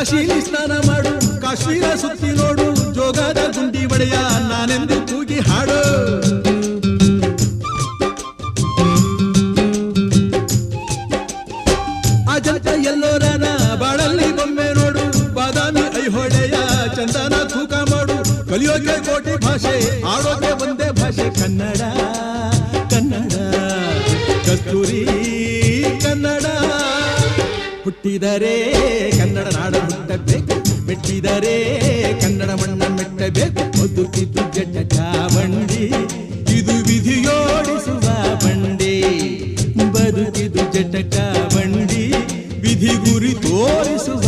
ಕಾಶಿಲಿ ಸ್ನಾನ ಮಾಡು, ಕಾಶ್ಮೀರ ಸುತ್ತಿ ನೋಡು, ಜೋಗದ ಗುಂಡಿ ಒಡೆಯ ನಾನೆಂದು ಕೂಗಿ ಹಾಡು. ಅಜಂತ ಎಲ್ಲೋರನ ಬಾಳಲ್ಲಿ ಬೊಮ್ಮೆ ನೋಡು, ಬಾದಾಮಿ ಐಹೊಳೆಯ ಚಂದನ ತೂಕ ಮಾಡು. ಕಲಿಯೋಕೆ ಕೋಟಿ ಭಾಷೆ, ಆಡೋಕೆ ಒಂದೇ ಭಾಷೆ ಕನ್ನಡ ಕನ್ನಡ ಕಸ್ತೂರಿ ಕನ್ನಡ. ಹುಟ್ಟಿದರೆ ಕನ್ನಡ ನಾಡ ಹುಟ್ಟಬೇಕು, ಮೆಟ್ಟಿದರೆ ಕನ್ನಡ ಮಣ್ಣ ಮೆಟ್ಟಬೇಕು. ಬದುಕಿತು ಜಟ ಚಾವಂಡಿ, ಇದು ವಿಧಿಯೋಡಿಸುವ ಬಂಡಿ. ಬದುಕಿದು ಜಟ ಚಾವಂಡಿ, ವಿಧಿ ಗುರಿ ತೋರಿಸುವ